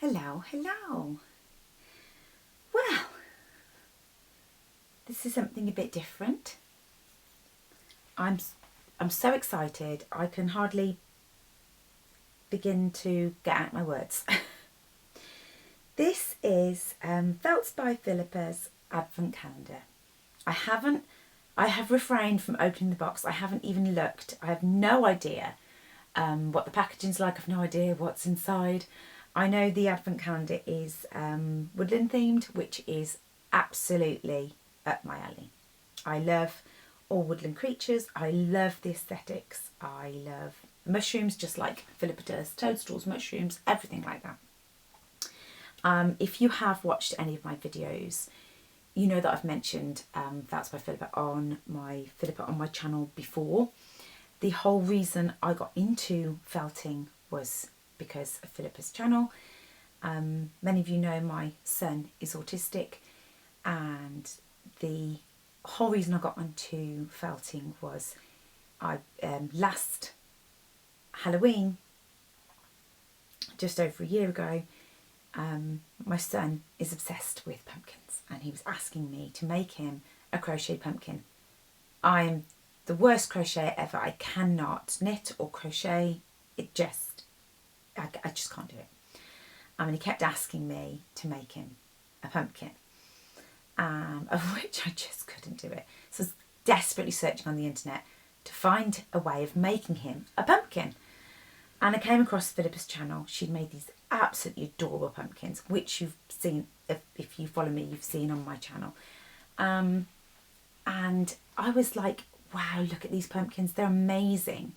Hello, hello. Well, this is something a bit different. I'm so excited. I can hardly begin to get out my words. This is Felts by Philippa's Advent Calendar. I have refrained from opening the box. I haven't even looked. I have no idea what the packaging's like. I've no idea what's inside. I know the Advent Calendar is woodland themed, which is absolutely up my alley. I love all woodland creatures. I love the aesthetics. I love mushrooms, just like Philippa does, toadstools, mushrooms, everything like that. If you have watched any of my videos, you know that I've mentioned Felts by Philippa on my channel before. The whole reason I got into felting was because of Philippa's channel. Many of you know my son is autistic, and the whole reason I got into felting was last Halloween, just over a year ago, my son is obsessed with pumpkins and he was asking me to make him a crochet pumpkin. I'm the worst crocheter ever. I cannot knit or crochet. I just can't do it. And he kept asking me to make him a pumpkin, of which I just couldn't do it. So I was desperately searching on the internet to find a way of making him a pumpkin. And I came across Philippa's channel. She'd made these absolutely adorable pumpkins, which you've seen, if you follow me, you've seen on my channel. And I was like, wow, look at these pumpkins. They're amazing.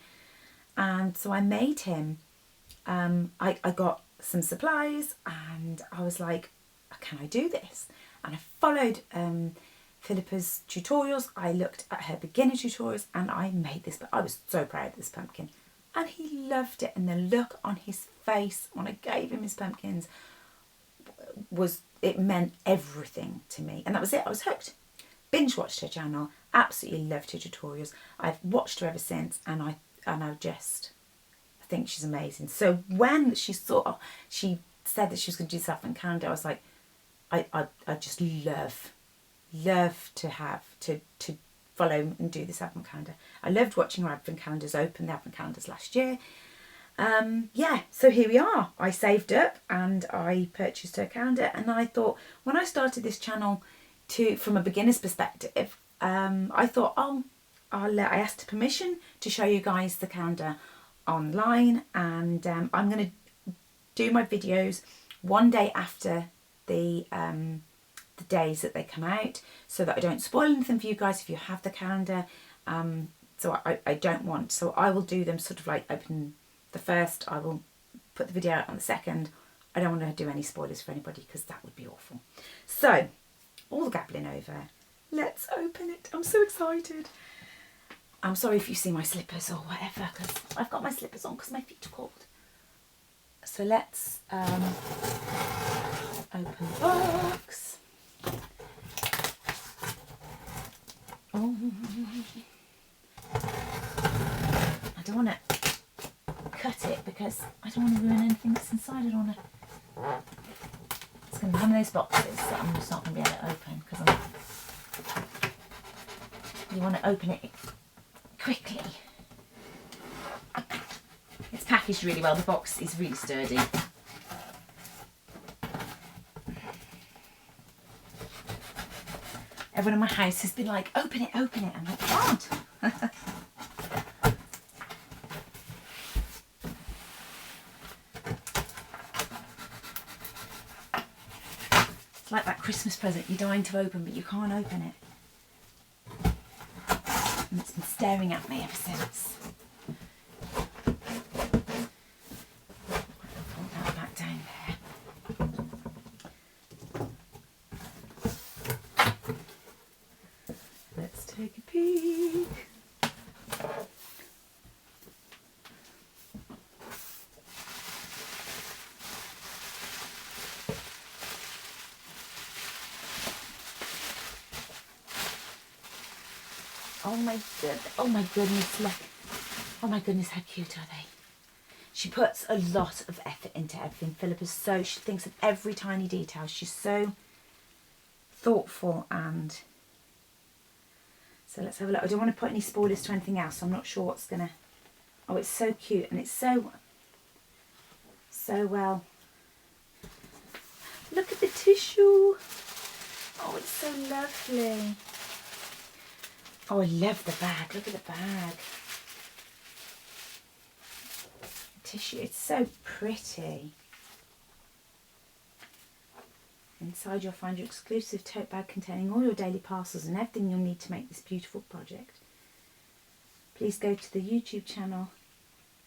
And so I made him, I got some supplies and I was like, can I do this? And I followed Philippa's tutorials. I looked at her beginner tutorials and I made this, but I was so proud of this pumpkin. And he loved it, and the look on his face when I gave him his pumpkins it meant everything to me. And that was it, I was hooked. Binge watched her channel, absolutely loved her tutorials. I've watched her ever since, and I think she's amazing. So when she said that she was going to do this Advent Calendar, I was like, I just love to follow and do this Advent Calendar. I loved watching her Advent Calendars open, the Advent Calendars last year. Yeah, so here we are. I saved up and I purchased her calendar, and I thought, when I started this channel from a beginner's perspective, I thought, I asked permission to show you guys the calendar online, and I'm going to do my videos one day after the days that they come out, so that I don't spoil anything for you guys if you have the calendar. So I don't want, so I will do them sort of like open the first, I will put the video out on the second. I don't want to do any spoilers for anybody because that would be awful. So, all the gabbling over, let's open it. I'm so excited. I'm sorry if you see my slippers or whatever, because I've got my slippers on because my feet are cold. So let's open the box. Oh, I don't want to cut it because I don't want to ruin anything that's inside. I don't want to. It's going to be one of those boxes that I'm just not going to be able to open because you want to open it quickly. It's packaged really well. The box is really sturdy. Everyone in my house has been like, open it, open it. I'm like, I can't. It's like that Christmas present you're dying to open, but you can't open it. And it's been staring at me ever since. Put that back down there. Let's take a peek. Oh my goodness, look. Oh my goodness, how cute are they? She puts a lot of effort into everything. Philippa's she thinks of every tiny detail. She's so thoughtful. And so let's have a look. I don't want to put any spoilers to anything else, so I'm not sure what's going to... Oh, it's so cute, and it's so well. Look at the tissue. Oh, it's so lovely. Oh, I love the bag. Look at the bag. Tissue, it's so pretty. Inside you'll find your exclusive tote bag containing all your daily parcels and everything you'll need to make this beautiful project. Please go to the YouTube channel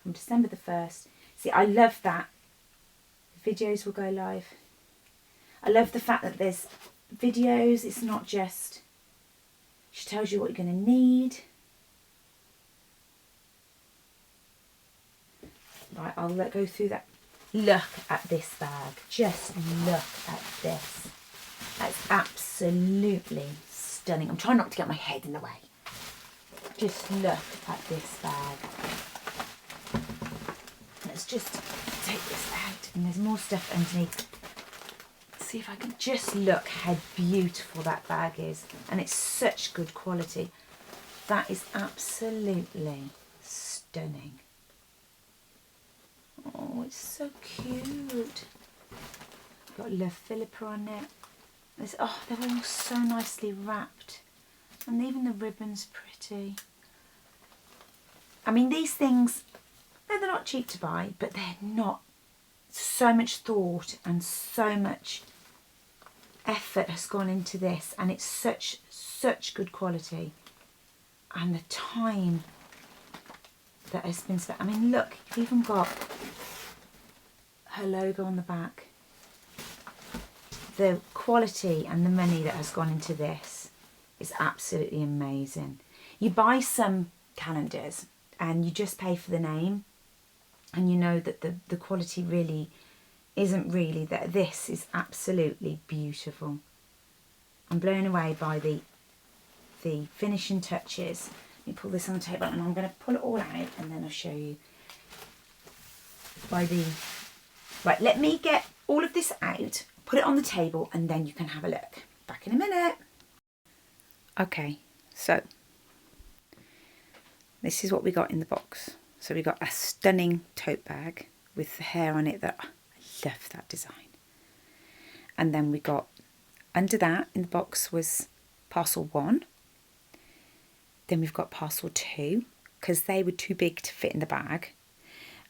from December the 1st. See, I love that. The videos will go live. I love the fact that there's videos. It's not just... She tells you what you're going to need. Right, I'll go through that. Look at this bag. Just look at this. That's absolutely stunning. I'm trying not to get my head in the way. Just look at this bag. Let's just take this out. And there's more stuff underneath. See if I can just look how beautiful that bag is. And it's such good quality. That is absolutely stunning. Oh, it's so cute. Got Love Philippa on it. They're all so nicely wrapped. And even the ribbon's pretty. I mean, these things, they're not cheap to buy, but they're not. So much thought and so much effort has gone into this, and it's such good quality. And the time that has been spent. I mean, look, you've even got her logo on the back. The quality and the money that has gone into this is absolutely amazing. You buy some calendars and you just pay for the name, and you know that the quality really isn't really that. This is absolutely beautiful. I'm blown away by the finishing touches. Let me pull this on the table, and I'm going to pull it all out and then I'll show you. Right, let me get all of this out, put it on the table, and then you can have a look. Back in a minute. Okay, so this is what we got in the box. So we got a stunning tote bag with the hair on it. I love that design. And then we got, under that in the box was parcel 1. Then we've got parcel 2, because they were too big to fit in the bag.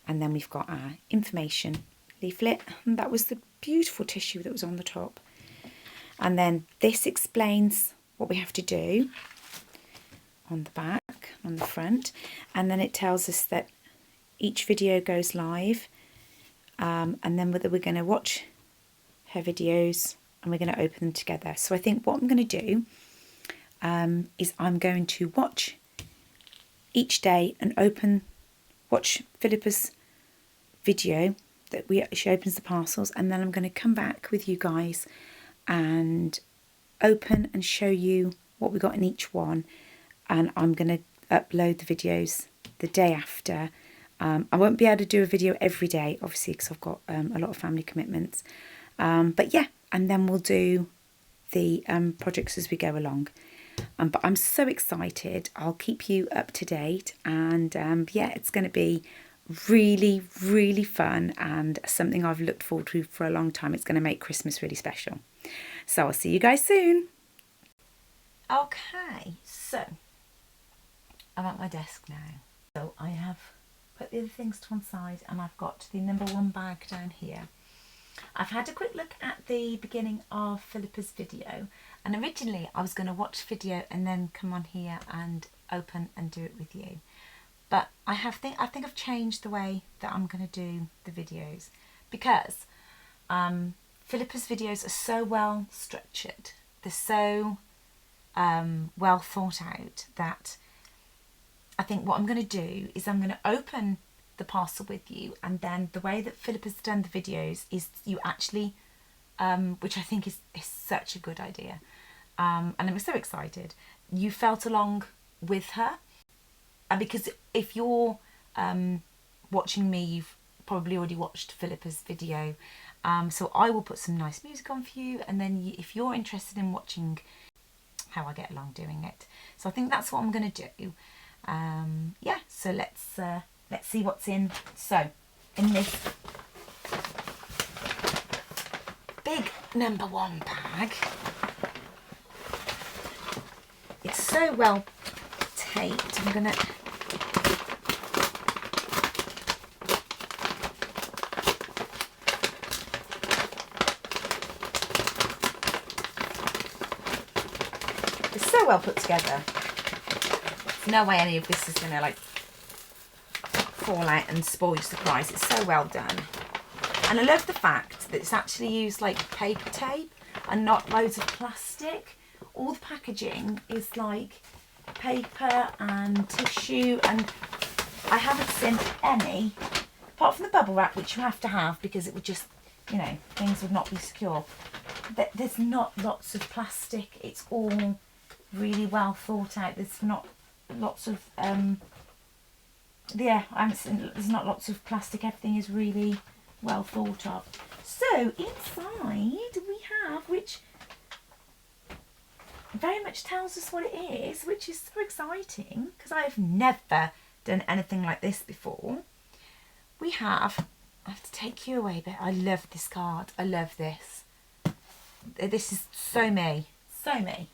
And then we've got our information leaflet, and that was the beautiful tissue that was on the top. And then this explains what we have to do on the back, on the front. And then it tells us that each video goes live, and then whether we're going to watch her videos and we're going to open them together. So I think what I'm going to do is I'm going to watch each day and watch Philippa's video that she opens the parcels, and then I'm going to come back with you guys and open and show you what we got in each one, and I'm going to upload the videos the day after. I won't be able to do a video every day, obviously, because I've got a lot of family commitments, but yeah, and then we'll do the projects as we go along. But I'm so excited. I'll keep you up to date, and yeah, it's going to be really, really fun and something I've looked forward to for a long time. It's going to make Christmas really special. So I'll see you guys soon. Okay, so I'm at my desk now. So I have put the other things to one side, and I've got the number 1 bag down here. I've had a quick look at the beginning of Philippa's video, and originally I was going to watch the video and then come on here and open and do it with you. But I think I've changed the way that I'm going to do the videos, because Philippa's videos are so well structured. They're so well thought out that I think what I'm going to do is I'm going to open the parcel with you, and then the way that Philippa's done the videos is you actually, which I think is such a good idea, and I'm so excited. You felt along with her. And because if you're watching me, probably already watched Philippa's video. So I will put some nice music on for you, and then if you're interested in watching how I get along doing it. So I think that's what I'm going to do. Yeah, so let's see what's in. So in this big #1 bag, it's so well taped. I'm gonna it's so well put together. There's no way any of this is gonna like fall out and spoil your surprise. It's so well done. And I love the fact that it's actually used like paper tape and not loads of plastic. All the packaging is like paper and tissue, and I haven't seen any, apart from the bubble wrap, which you have to have because it would just, you know, things would not be secure. There's not lots of plastic. It's all really well thought out. There's not lots of there's not lots of plastic. Everything is really well thought of. So inside we have, which very much tells us what it is, which is so exciting because I have never done anything like this before. We have, I have to take you away, but I love this card. I love this. This is so me, so me.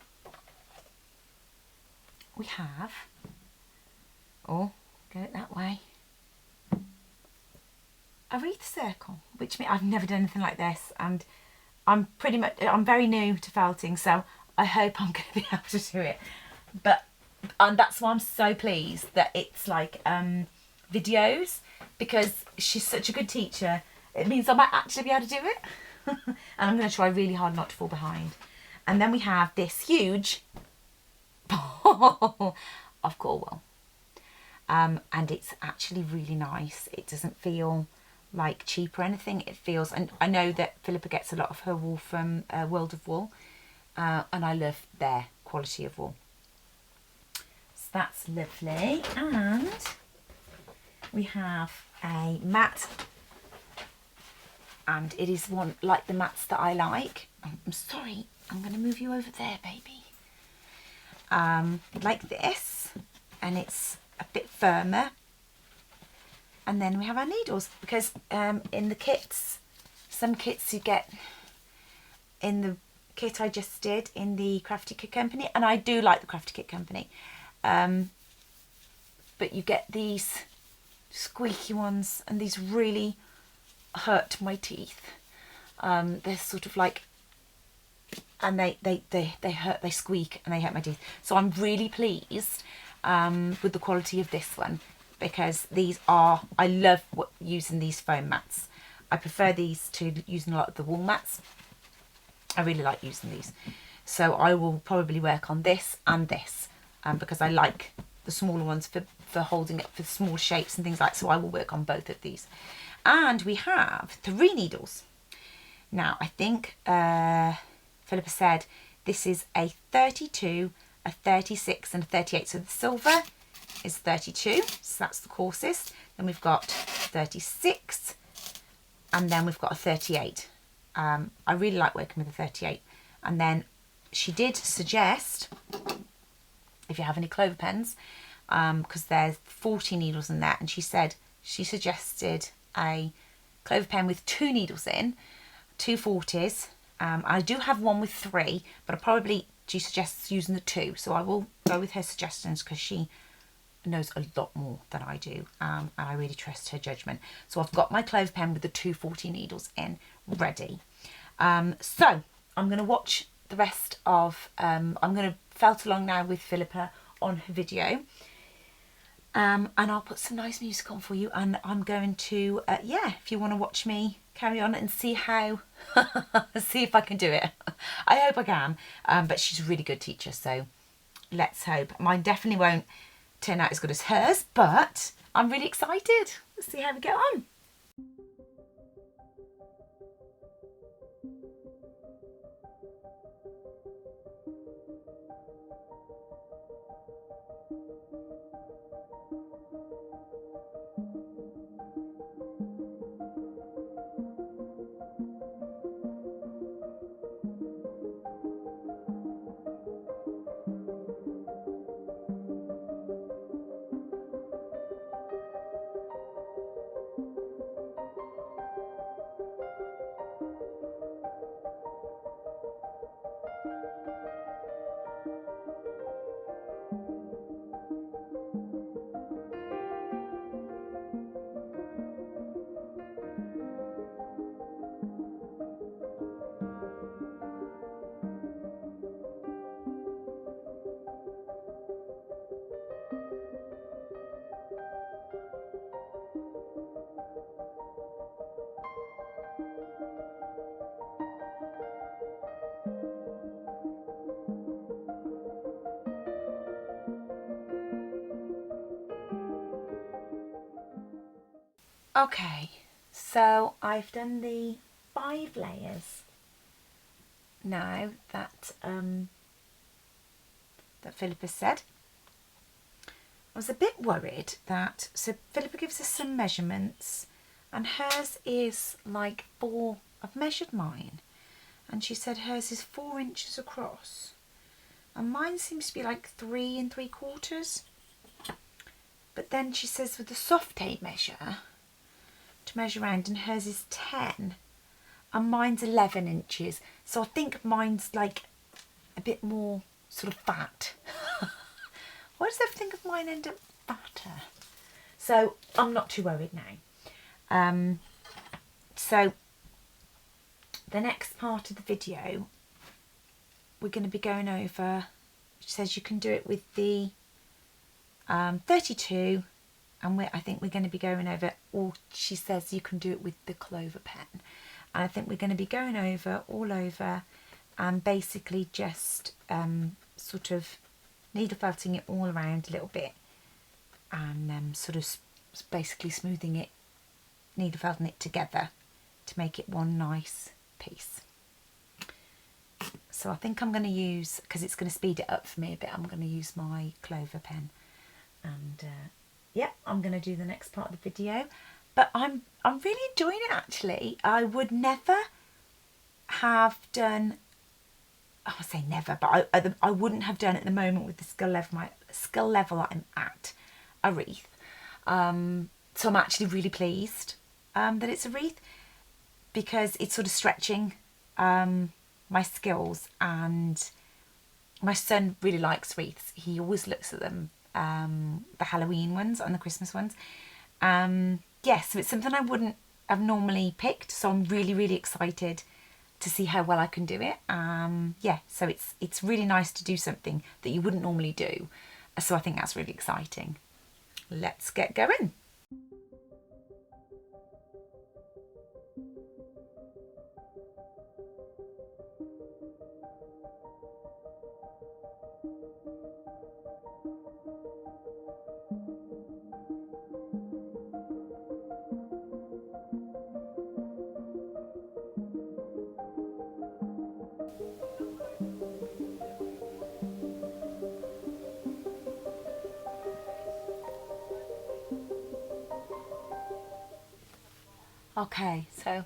We have, oh, get it that way, a wreath circle, which means I've never done anything like this, and I'm very new to felting, so I hope I'm going to be able to do it. And that's why I'm so pleased that it's like videos, because she's such a good teacher. It means I might actually be able to do it. And I'm going to try really hard not to fall behind. And then we have this huge of Cornwall. And it's actually really nice. It doesn't feel like cheap or anything. It feels, and I know that Philippa gets a lot of her wool from World of Wool, and I love their quality of wool. So that's lovely. And we have a mat, and it is one like the mats that I like. I'm sorry, I'm going to move you over there, baby. Like this, and it's a bit firmer. And then we have our needles, because in the kits, some kits you get in the kit I just did in the Crafty Kit Company, and I do like the Crafty Kit Company, but you get these squeaky ones, and these really hurt my teeth. They're sort of like, and they hurt, they squeak and they hurt my teeth. So I'm really pleased with the quality of this one, because these are, I love using these foam mats. I prefer these to using a lot of the wool mats. I really like using these. So I will probably work on this and this, because I like the smaller ones for holding it for small shapes and things like that. So I will work on both of these. And we have 3 needles. Now I think Philippa said this is a 32, a 36 and a 38. So the silver is 32, so that's the coarsest. Then we've got 36, and then we've got a 38. I really like working with a 38. And then she did suggest, if you have any clover pens, because there's 40 needles in there, and she said she suggested a clover pen with 2 needles in, 2 40s. I do have one with 3, but she suggests using the 2, so I will go with her suggestions because she knows a lot more than I do, and I really trust her judgment. So I've got my clover pen with the 2 40 needles in ready. So I'm going to watch the rest of, I'm going to felt along now with Philippa on her video, and I'll put some nice music on for you, and I'm going to, yeah, if you want to watch me carry on and see how, see if I can do it. I hope I can, but she's a really good teacher, so let's hope. Mine definitely won't turn out as good as hers, but I'm really excited. Let's see how we get on. Okay, so I've done the 5 layers now that that Philippa said. I was a bit worried that, so Philippa gives us some measurements and hers is like 4, I've measured mine, and she said hers is 4 inches across and mine seems to be like 3 3/4. But then she says with the soft tape measure to measure around, and hers is 10 and mine's 11 inches. So I think mine's like a bit more sort of fat. Why does everything of mine end up fatter? So I'm not too worried now. So the next part of the video, we're going to be going over, she says you can do it with the 32, and I think we're going to be going over, or she says you can do it with the clover pen, and I think we're going to be going over all over and basically just sort of needle felting it all around a little bit and sort of basically smoothing it, needle felting it together to make it one nice piece. So I think I'm going to use, because it's going to speed it up for me a bit, I'm going to use my clover pen, and yeah, I'm going to do the next part of the video. But I'm really enjoying it actually. I would never have done, I would say never, but I wouldn't have done at the moment with the skill level I'm at, a wreath. So I'm actually really pleased that it's a wreath, because it's sort of stretching my skills, and my son really likes wreaths. He always looks at them, the Halloween ones and the Christmas ones. Yeah, so it's something I wouldn't have normally picked, so I'm really, really excited to see how well I can do it. Yeah, so it's really nice to do something that you wouldn't normally do. So I think that's really exciting. Let's get going. Okay, so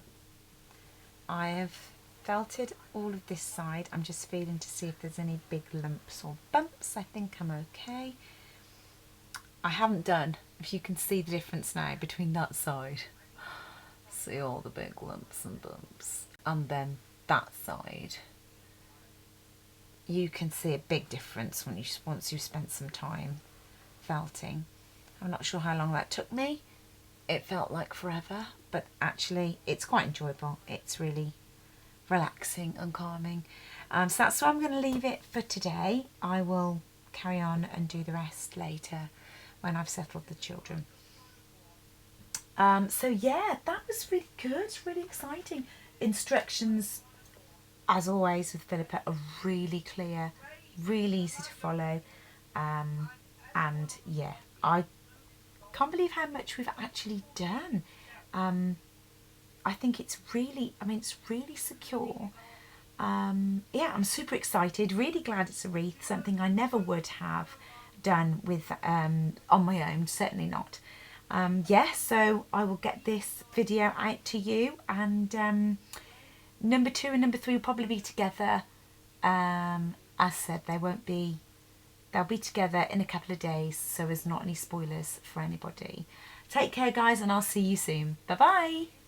I have felted all of this side. I'm just feeling to see if there's any big lumps or bumps. I think I'm okay. I haven't done, if you can see the difference now between that side. See all the big lumps and bumps. And then that side. You can see a big difference once you've spent some time felting. I'm not sure how long that took me. It felt like forever, but actually it's quite enjoyable. It's really relaxing and calming. So that's where I'm going to leave it for today. I will carry on and do the rest later when I've settled the children. So yeah, that was really good, really exciting. Instructions, as always with Philippa, are really clear, really easy to follow. And yeah, I can't believe how much we've actually done. I think it's really, it's really secure. Yeah, I'm super excited, really glad it's a wreath, something I never would have done with on my own, certainly not. Yeah, so I will get this video out to you, and number 2 and number 3 will probably be together. As said, they'll be together in a couple of days, so there's not any spoilers for anybody. Take care guys, and I'll see you soon. Bye bye.